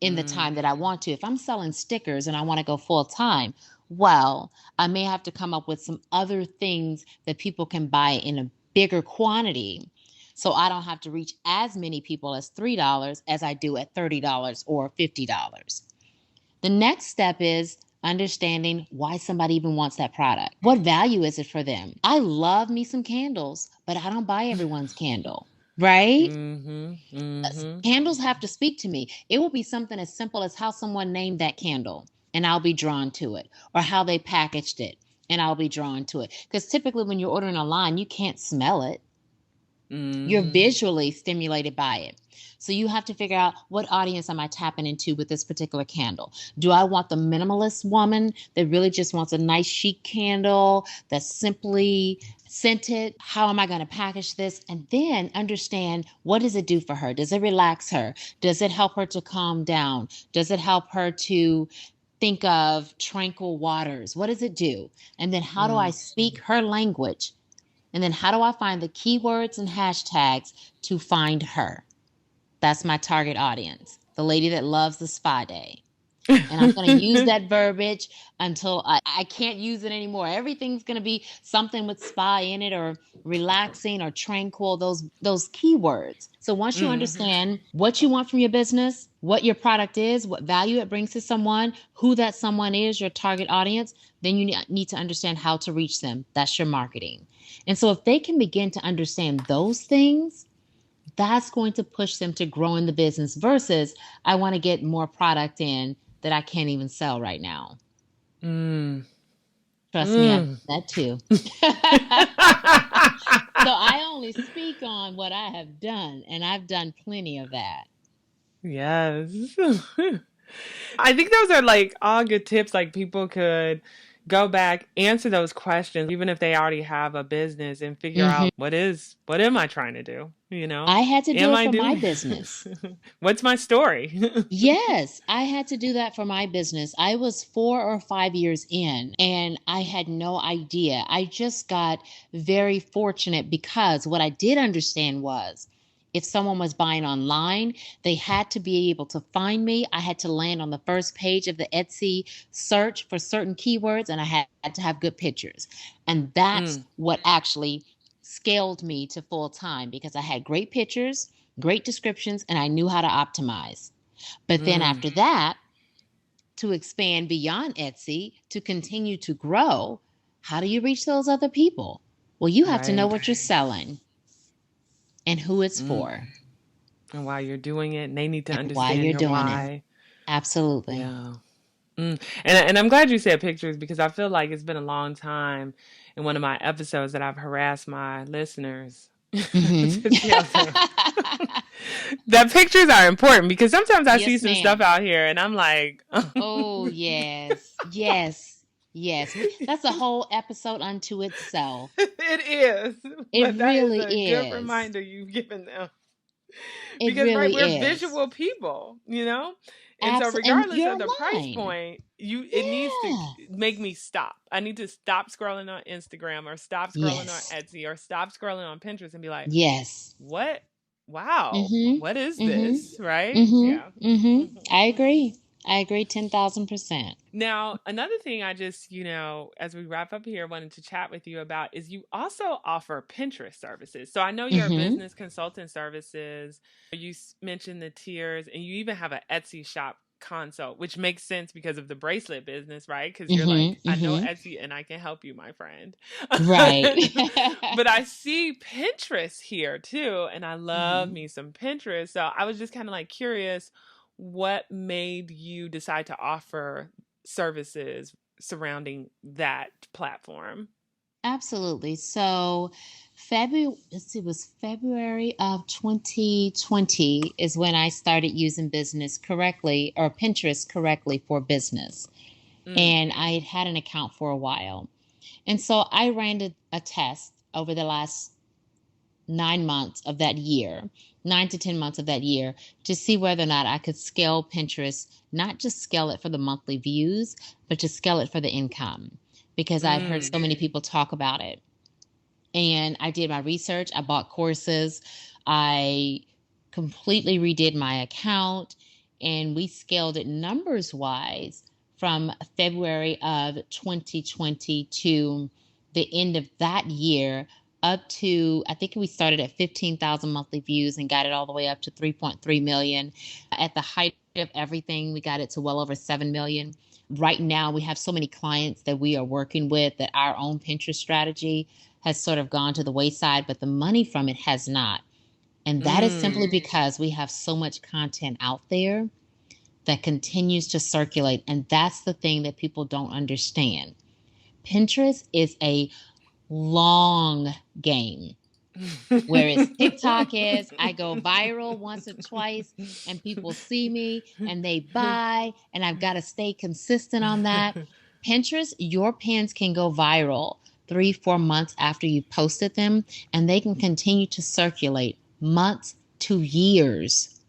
S2: in the
S1: mm,
S2: time that I want to? If I'm selling stickers and I want to go full time, well, I may have to come up with some other things that people can buy in a bigger quantity. So I don't have to reach as many people as $3 as I do at $30 or $50. The next step is understanding why somebody even wants that product. What value is it for them? I love me some candles, but I don't buy everyone's candle, right?
S1: mm-hmm, mm-hmm,
S2: Candles have to speak to me. It will be something as simple as how someone named that candle, and I'll be drawn to it, or how they packaged it, and I'll be drawn to it. Because typically, when you're ordering online, you can't smell it. You're
S1: mm-hmm.
S2: visually stimulated by it. So you have to figure out, what audience am I tapping into with this particular candle? Do I want the minimalist woman that really just wants a nice chic candle that's simply scented? How am I going to package this? And then understand, what does it do for her? Does it relax her? Does it help her to calm down? Does it help her to think of tranquil waters? What does it do? And then how do I
S1: Mm,
S2: speak her language? And then how do I find the keywords and hashtags to find her? That's my target audience, the lady that loves the spa day. And I'm going to use that verbiage until I can't use it anymore. Everything's going to be something with spa in it, or relaxing, or tranquil, those keywords. So once you
S1: mm-hmm.
S2: understand what you want from your business, what your product is, what value it brings to someone, who that someone is, your target audience, then you need to understand how to reach them. That's your marketing. And so if they can begin to understand those things, that's going to push them to grow in the business versus, I want to get more product in that I can't even sell right now.
S1: Mm,
S2: Trust me, I've
S1: mm.
S2: done that too. So I only speak on what I have done, and I've done plenty of that.
S1: Yes. I think those are like all good tips. Like people could go back, answer those questions, even if they already have a business, and figure
S2: Hmm.
S1: out what am I trying to do?
S2: I had to do
S1: Am
S2: it
S1: I
S2: for my
S1: doing
S2: business.
S1: what's my story?
S2: Yes, I had to do that for my business. I was 4 or 5 years in, and I had no idea. I just got very fortunate, because what I did understand was, if someone was buying online, they had to be able to find me. I had to land on the first page of the Etsy search for certain keywords, and I had to have good pictures. And that's
S1: Mm,
S2: what actually scaled me to full time, because I had great pictures, great descriptions, and I knew how to optimize. But then
S1: mm,
S2: after that, to expand beyond Etsy, to continue to grow, how do you reach those other people? Well, you have to know
S1: right.
S2: what you're selling and who it's
S1: Mm.
S2: for
S1: And while you're doing it, they need to
S2: and why
S1: understand
S2: you're
S1: your
S2: doing it.
S1: why.
S2: Absolutely.
S1: Yeah. And I'm glad you said pictures, because I feel like it's been a long time in one of my episodes that I've harassed my listeners
S2: Hmm.
S1: to tell them that pictures are important, because sometimes I see
S2: Yes,
S1: some stuff
S2: ma'am.
S1: out here and I'm like,
S2: Oh, yes. Yes. Yes. That's a whole episode unto itself.
S1: it is,
S2: It
S1: but that is
S2: really
S1: a good
S2: is.
S1: reminder you've given them.
S2: It
S1: Because right,
S2: really
S1: we're
S2: is.
S1: visual people. And so
S2: Absolutely. And
S1: regardless
S2: you're
S1: of the price
S2: aligned.
S1: point, you it needs to
S2: Yeah.
S1: make me stop. I need to stop scrolling on Instagram, or stop scrolling on
S2: Yes.
S1: Etsy, or stop scrolling on Pinterest, and be like,
S2: Yes.
S1: what? Wow,
S2: Mhm.
S1: what is
S2: Mhm.
S1: this? Right?
S2: Mhm.
S1: Yeah.
S2: Mhm.
S1: Mhm,
S2: I
S1: mhm.
S2: agree. I agree 10,000%.
S1: Now, another thing I just, as we wrap up here, wanted to chat with you about is you also offer Pinterest services. So I know your
S2: Mhm.
S1: business consultant services, you mentioned the tiers, and you even have an Etsy shop consult, which makes sense because of the bracelet business, right? Because you're
S2: Mhm.
S1: like, I know
S2: Mhm.
S1: Etsy and I can help you, my friend.
S2: Right.
S1: But I see Pinterest here too, and I love
S2: Mhm.
S1: me some Pinterest. So I was just kind of like curious, what made you decide to offer services surrounding that platform?
S2: Absolutely. So, February, let's see, it was February of 2020 is when I started using business correctly or Pinterest correctly for business.
S1: Mm,
S2: And I had had an account for a while. And so I ran a test over the last 9 months of that year, 9 to 10 months of that year, to see whether or not I could scale Pinterest, not just scale it for the monthly views, but to scale it for the income because I'd heard
S1: mm,
S2: so many people talk about it. And I did my research, I bought courses, I completely redid my account, and we scaled it numbers wise from February of 2020 to the end of that year up to I think we started at 15,000 monthly views and got it all the way up to 3.3 million. At the height of everything, we got it to well over 7 million. Right now, we have so many clients that we are working with that our own Pinterest strategy has sort of gone to the wayside, but the money from it has not. And that is simply
S1: mm.
S2: because we have so much content out there that continues to circulate. And that's the thing that people don't understand. Pinterest is a long game. Whereas TikTok is, I go viral once or twice and people see me and they buy, and I've got to stay consistent on that. Pinterest, your pins can go viral 3, 4 months after you've posted them, and they can continue to circulate months to years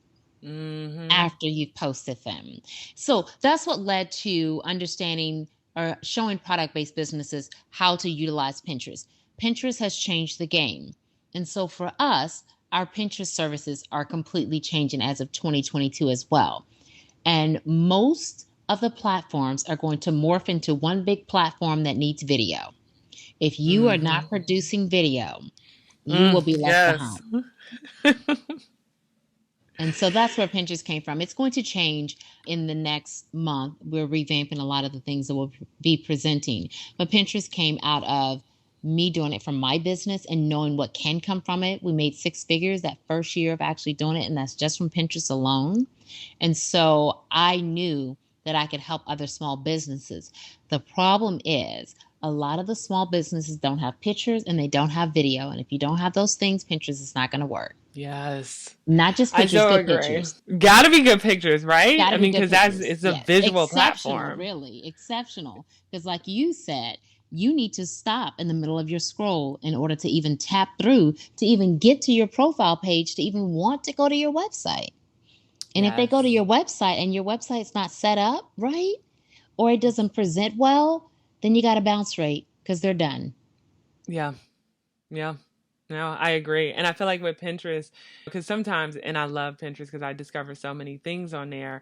S1: Hmm.
S2: after you've posted them. So that's what led to understanding or showing product based businesses how to utilize Pinterest. Pinterest has changed the game. And so for us, our Pinterest services are completely changing as of 2022 as well. And most of the platforms are going to morph into one big platform that needs video. If you are
S1: Hmm.
S2: not producing video, you will
S1: Mm,
S2: be left
S1: yes.
S2: behind. And so that's where Pinterest came from. It's going to change in the next month. We're revamping a lot of the things that we'll be presenting. But Pinterest came out of me doing it from my business and knowing what can come from it. We made 6 figures that first year of actually doing it, and that's just from Pinterest alone. And so I knew that I could help other small businesses. The problem is a lot of the small businesses don't have pictures and they don't have video. And if you don't have those things, Pinterest is not going to work.
S1: Yes.
S2: Not just
S1: I
S2: pictures,
S1: so
S2: good
S1: agree.
S2: pictures.
S1: Gotta be good pictures, right?
S2: Got
S1: I
S2: to be
S1: mean,
S2: good
S1: because that's
S2: pictures.
S1: it's a
S2: Yes.
S1: visual
S2: Exceptional,
S1: platform.
S2: really. Exceptional. Because, like you said, you need to stop in the middle of your scroll in order to even tap through, to even get to your profile page, to even want to go to your website. And if they go to
S1: Yes.
S2: your website and your website's not set up right, or it doesn't present well, then you got to bounce rate because they're done.
S1: Yeah. Yeah. No, I agree. And I feel like with Pinterest, because sometimes, and I love Pinterest because I discover so many things on there,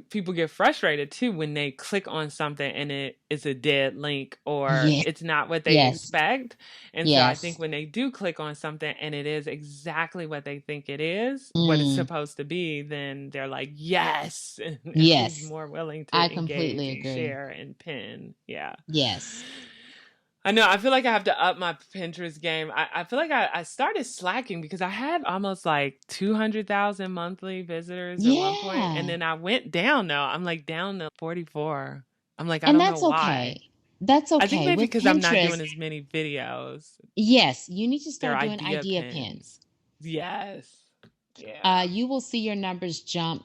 S1: people get frustrated too when they click on something and it is a dead link or
S2: Yeah.
S1: it's not what they
S2: Yes.
S1: expect. And so I think
S2: Yes.
S1: when they do click on something and it is exactly what they think it is, what it's
S2: Mm.
S1: supposed to be, then they're like, yes, and everybody's
S2: Yes.
S1: more willing
S2: I
S1: to engage
S2: completely
S1: and
S2: agree.
S1: share and pin. Yeah.
S2: Yes.
S1: I know. I feel like I have to up my Pinterest game. I feel like I started slacking because I had almost like 200,000 monthly visitors at one point, and
S2: Yeah.
S1: then I went down though. I'm like down to 44. I'm like, I
S2: And
S1: don't know
S2: that's
S1: why.
S2: okay. That's
S1: I think
S2: okay.
S1: maybe
S2: With
S1: because I'm not doing
S2: Pinterest,
S1: as many videos.
S2: yes, you need to
S1: They're
S2: start doing
S1: idea
S2: idea pins.
S1: pins. Yes. Yeah.
S2: You will see your numbers jump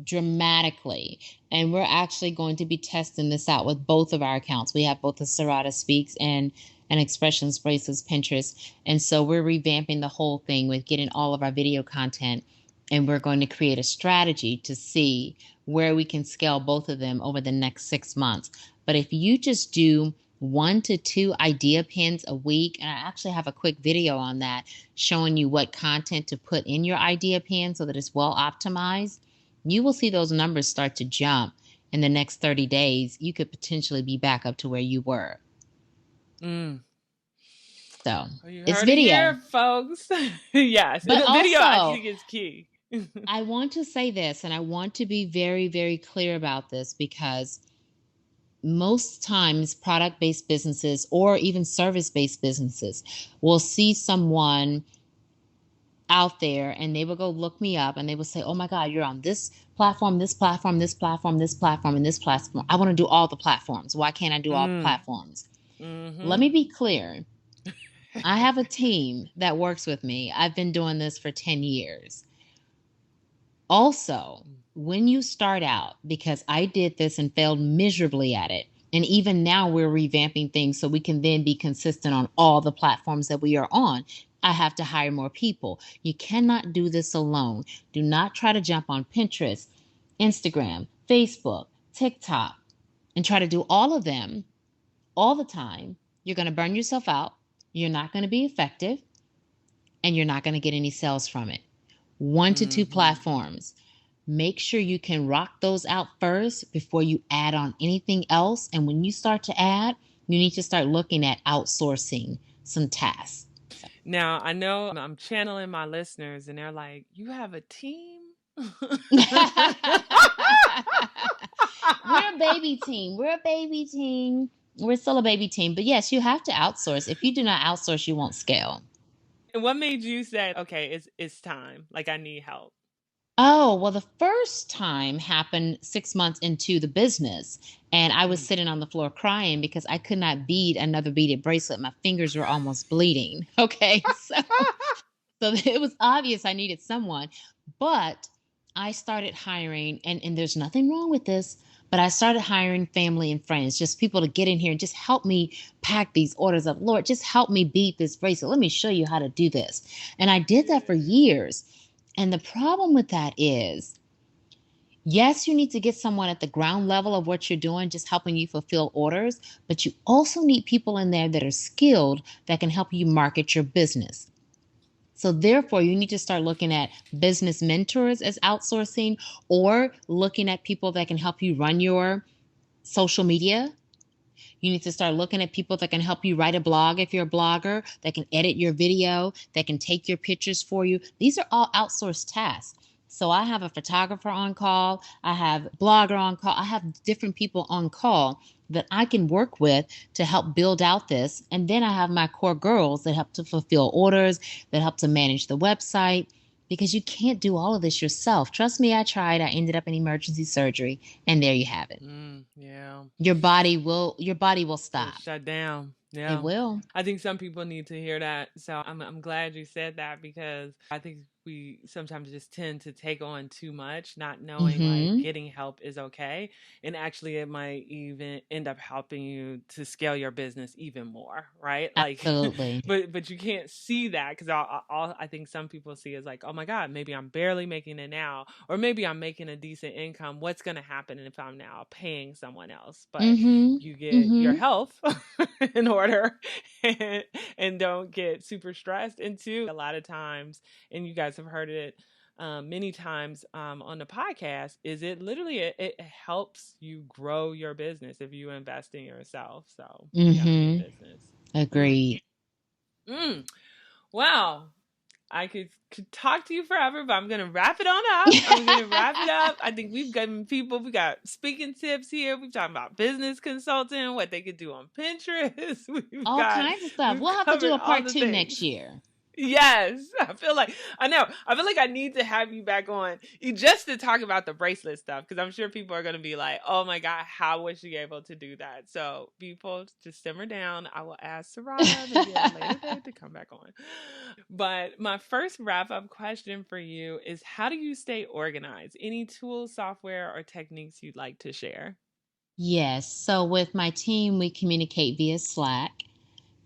S2: dramatically. And we're actually going to be testing this out with both of our accounts. We have both the Serrata Speaks and Expressions Bracelets Pinterest. And so we're revamping the whole thing with getting all of our video content. And we're going to create a strategy to see where we can scale both of them over the next 6 months. But if you just do 1 to 2 idea pins a week, and I actually have a quick video on that showing you what content to put in your idea pin so that it's well optimized, you will see those numbers start to jump in the next 30 days. You could potentially be back up to where you were.
S1: Mm.
S2: So
S1: Well, you
S2: it's
S1: heard it
S2: video.
S1: here, folks. Yes. And
S2: But
S1: the video I
S2: also,
S1: think is key.
S2: I want to say this, and I want to be very, very clear about this because most times product based businesses or even service based businesses will see someone out there and they will go look me up and they will say, oh my God, you're on this platform, this platform, this platform, this platform, and this platform. I want to do all the platforms. Why can't I do all the
S1: Mm.
S2: platforms? Let
S1: Mm-hmm.
S2: me be clear. I have a team that works with me. I've been doing this for 10 years. Also, when you start out, because I did this and failed miserably at it, and even now we're revamping things so we can then be consistent on all the platforms that we are on. I have to hire more people. You cannot do this alone. Do not try to jump on Pinterest, Instagram, Facebook, TikTok, and try to do all of them all the time. You're going to burn yourself out. You're not going to be effective, and you're not going to get any sales from it. 1 to 2 platforms. Make sure you can rock those out first before you add on anything else. And when you start to add, you need to start looking at outsourcing some tasks.
S1: Now, I know I'm channeling my listeners and they're like, "You have a team?"
S2: We're a baby team. We're a baby team. We're still a baby team. But yes, you have to outsource. If you do not outsource, you won't scale.
S1: And what made you say, "Okay, it's time. Like I need help."
S2: Oh, well, the first time happened 6 months into the business. And I was
S1: Mm.
S2: sitting on the floor crying because I could not bead another beaded bracelet. My fingers were almost bleeding. Okay. So it was obvious I needed someone. But I started hiring, and there's nothing wrong with this, but I started hiring family and friends, just people to get in here and just help me pack these orders up. Lord, just help me bead this bracelet. Let me show you how to do this. And I did that for years. And the problem with that is, yes, you need to get someone at the ground level of what you're doing, just helping you fulfill orders, but you also need people in there that are skilled that can help you market your business. So therefore, you need to start looking at business mentors as outsourcing, or looking at people that can help you run your social media. You need to start looking at people that can help you write a blog if you're a blogger, that can edit your video, that can take your pictures for you. These are all outsourced tasks. So I have a photographer on call, I have a blogger on call, I have different people on call that I can work with to help build out this. And then I have my core girls that help to fulfill orders, that help to manage the website, because you can't do all of this yourself. Trust me, I tried. I ended up in emergency surgery, and there you have it.
S1: Yeah.
S2: Your body will
S1: It'll
S2: stop.
S1: shut down.
S2: It
S1: Yeah.
S2: will.
S1: I think some people need to hear that. So I'm glad you said that because I think we sometimes just tend to take on too much, not knowing like
S2: Mm-hmm.
S1: getting help is okay. And actually it might even end up helping you to scale your business even more, right? Like
S2: Absolutely.
S1: but you can't see that because all I think some people see is like, oh my God, maybe I'm barely making it now, or maybe I'm making a decent income. What's gonna happen if I'm now paying someone else? But
S2: Mm-hmm.
S1: you get your
S2: Mm-hmm.
S1: health in order and don't get super stressed. And two, a lot of times, and you guys have heard it many times on the podcast, is it literally it helps you grow your business if you invest in yourself. So you got a good
S2: Mm-hmm.
S1: business. Mm,
S2: Agreed.
S1: mm. Wow. I could talk to you forever, but I'm gonna wrap it on up. I'm gonna wrap it up. I think we've given people, we got speaking tips here. We've talked about business consulting, what they could do on Pinterest.
S2: All kinds of stuff.
S1: We've
S2: We'll have to do
S1: covered
S2: a
S1: all
S2: part
S1: the
S2: two next
S1: things.
S2: year.
S1: Yes, I feel like I know. I feel like I need to have you back on just to talk about the bracelet stuff because I'm sure people are going to be like, "Oh my God, how was she able to do that?" So, people, just simmer down. I will ask Soraya maybe at a later date to come back on. But my first wrap up question for you is: how do you stay organized? Any tools, software, or techniques you'd like to share?
S2: Yes. So with my team, we communicate via Slack.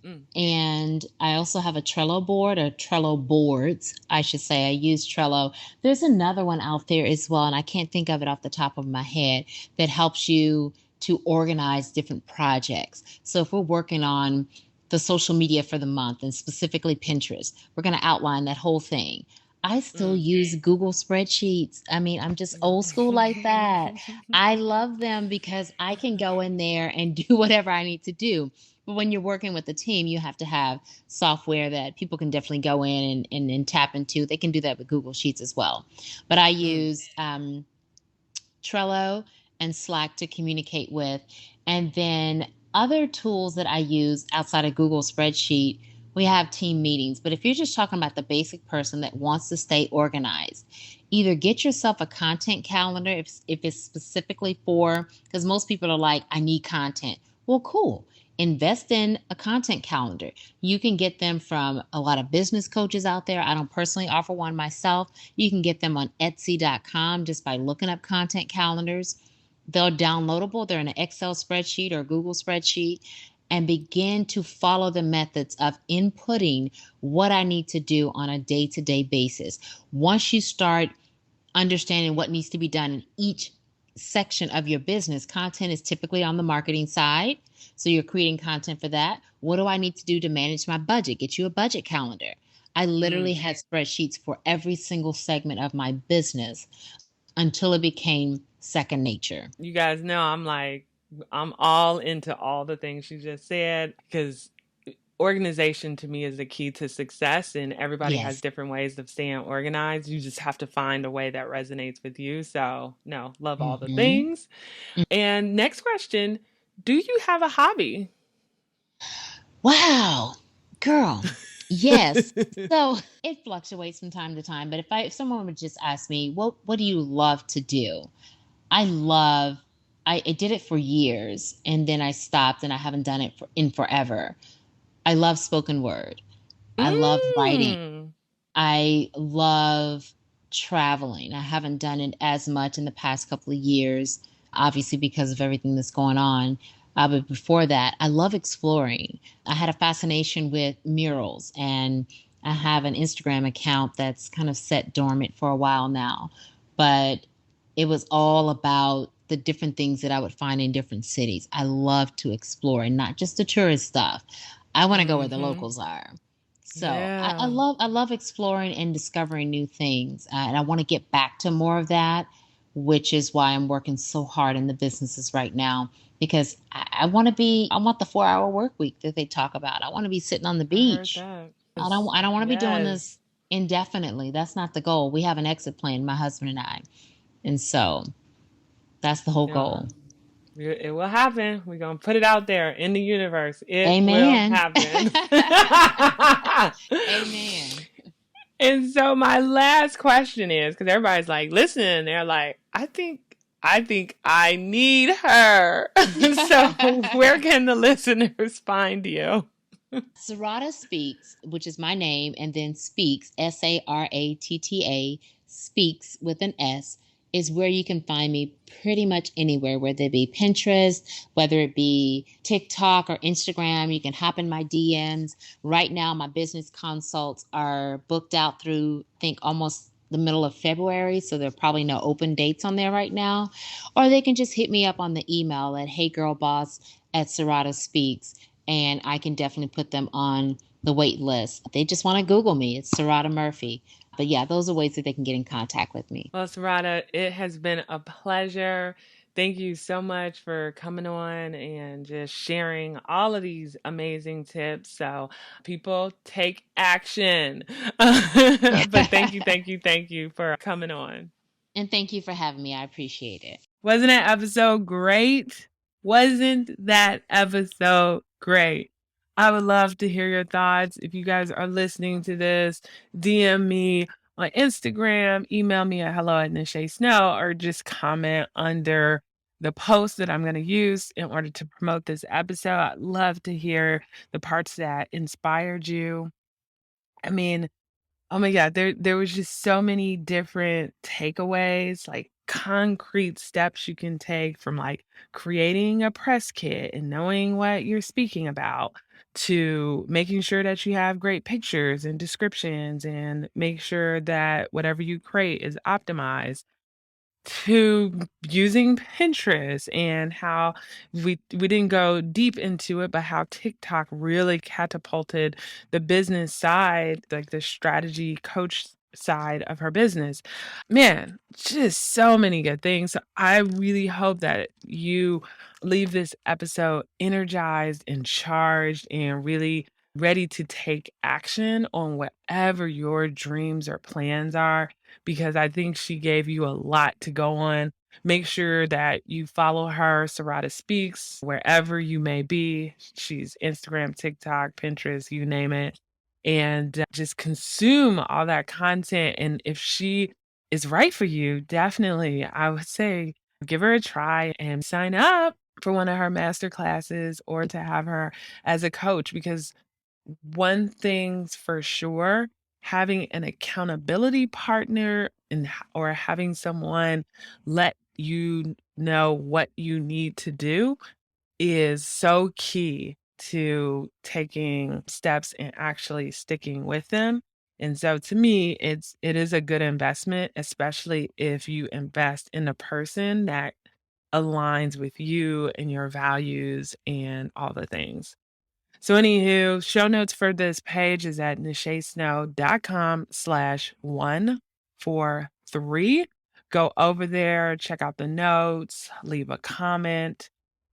S1: Mm.
S2: And I also have a Trello board, or Trello boards, I should say. I use Trello. There's another one out there as well, and I can't think of it off the top of my head, that helps you to organize different projects. So if we're working on the social media for the month, and specifically Pinterest, we're going to outline that whole thing. I still
S1: Mm.
S2: use Google spreadsheets. I mean, I'm just old school like that. I love them because I can go in there and do whatever I need to do. But when you're working with a team, you have to have software that people can definitely go in and tap into. They can do that with Google Sheets as well. But I
S1: Mm.
S2: use Trello and Slack to communicate with. And then other tools that I use outside of Google Spreadsheet, we have team meetings. But if you're just talking about the basic person that wants to stay organized, either get yourself a content calendar if it's specifically for, because most people are like, I need content. Well, cool. invest in a content calendar. You can get them from a lot of business coaches out there. I don't personally offer one myself. You can get them on Etsy.com just by looking up content calendars. They're downloadable, they're in an Excel spreadsheet or Google spreadsheet, and begin to follow the methods of inputting what I need to do on a day to day basis. Once you start understanding what needs to be done in each section of your business. Content is typically on the marketing side. So you're creating content for that. What do I need to do to manage my budget? Get you a budget calendar. I literally had spreadsheets for every single segment of my business until it became second nature.
S1: You guys know I'm all into all the things you just said because organization to me is the key to success, and everybody has
S2: Yes.
S1: different ways of staying organized. You just have to find a way that resonates with you. So, no, love all the
S2: Hmm.
S1: things. And next question, do you have a hobby?
S2: Wow, girl. Yes. So it fluctuates from time to time. But if someone would just ask me, what do you love to do? I love I did it for years and then I stopped and I haven't done it in forever. I love spoken word. I love writing.
S1: Mm.
S2: I love traveling. I haven't done it as much in the past couple of years, obviously because of everything that's going on. But before that, I love exploring. I had a fascination with murals, and I have an Instagram account that's kind of set dormant for a while now. But it was all about the different things that I would find in different cities. I love to explore and not just the tourist stuff. I want to go where the
S1: Mm-hmm.
S2: locals are. So I
S1: Yeah.
S2: love exploring and discovering new things, and I want to get back to more of that, which is why I'm working so hard in the businesses right now because I want the 4 hour work week that they talk about. I want to be sitting on the
S1: I heard
S2: beach.
S1: that.
S2: I don't want to be doing
S1: Yes.
S2: this indefinitely. That's not the goal. We have an exit plan, my husband and I, and so that's the whole
S1: Yeah.
S2: goal.
S1: It will happen. We're going to put it out there in the universe. It will
S2: Amen.
S1: happen.
S2: Amen.
S1: And so my last question is, because everybody's like, listen, they're like, I think I need her. So where can the listeners find you?
S2: Sarada Speaks, which is my name, and then Speaks, Saratta, Speaks with an S, is where you can find me pretty much anywhere, whether it be Pinterest, whether it be TikTok or Instagram. You can hop in my DMs. Right now, my business consults are booked out through, I think, almost the middle of February, so there are probably no open dates on there right now. Or they can just hit me up on the email at heygirlboss@Sarada Speaks, and I can definitely put them on the wait list. They just want to Google me. It's Sarada Murphy. But yeah, those are ways that they can get in contact with me.
S1: Well, Sarada, it has been a pleasure. Thank you so much for coming on and just sharing all of these amazing tips. So, people take action. But thank you for coming on.
S2: And thank you for having me. I appreciate it.
S1: Wasn't that episode great? Wasn't that episode great? I would love to hear your thoughts. If you guys are listening to this, DM me on Instagram, email me at hello@NacheSnow, or just comment under the post that I'm going to use in order to promote this episode. I'd love to hear the parts that inspired you. I mean, oh my God, there was just so many different takeaways, like concrete steps you can take from like creating a press kit and knowing what you're speaking about to making sure that you have great pictures and descriptions and make sure that whatever you create is optimized to using Pinterest and how we didn't go deep into it, but how TikTok really catapulted the business side, like the strategy coach side of her business. Man, just so many good things. So I really hope that you leave this episode energized and charged and really ready to take action on whatever your dreams or plans are, because I think she gave you a lot to go on. Make sure that you follow her, Sarada Speaks, wherever you may be. She's Instagram, TikTok, Pinterest, you name it. And just consume all that content. And if she is right for you, definitely, I would say give her a try and sign up. for one of her master classes or to have her as a coach, because one thing's for sure, having an accountability partner or having someone let you know what you need to do is so key to taking steps and actually sticking with them. And so to me, it is a good investment, especially if you invest in a person that aligns with you and your values and all the things. So anywho, show notes for this page is at nachesnow.com/143. Go over there, check out the notes, leave a comment,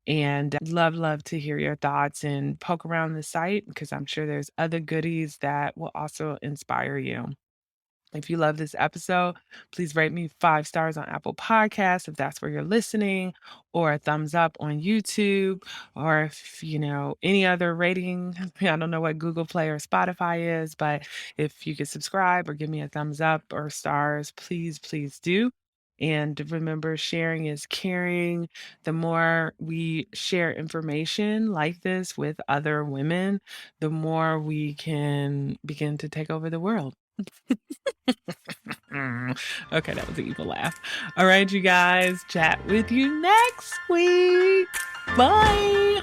S1: and love to hear your thoughts and poke around the site because I'm sure there's other goodies that will also inspire you. If you love this episode, please rate me 5 stars on Apple Podcasts if that's where you're listening, or a thumbs up on YouTube, or if, any other rating. I don't know what Google Play or Spotify is, but if you could subscribe or give me a thumbs up or stars, please do. And remember, sharing is caring. The more we share information like this with other women, the more we can begin to take over the world. Okay, that was an evil laugh. All right, you guys, chat with you next week. Bye.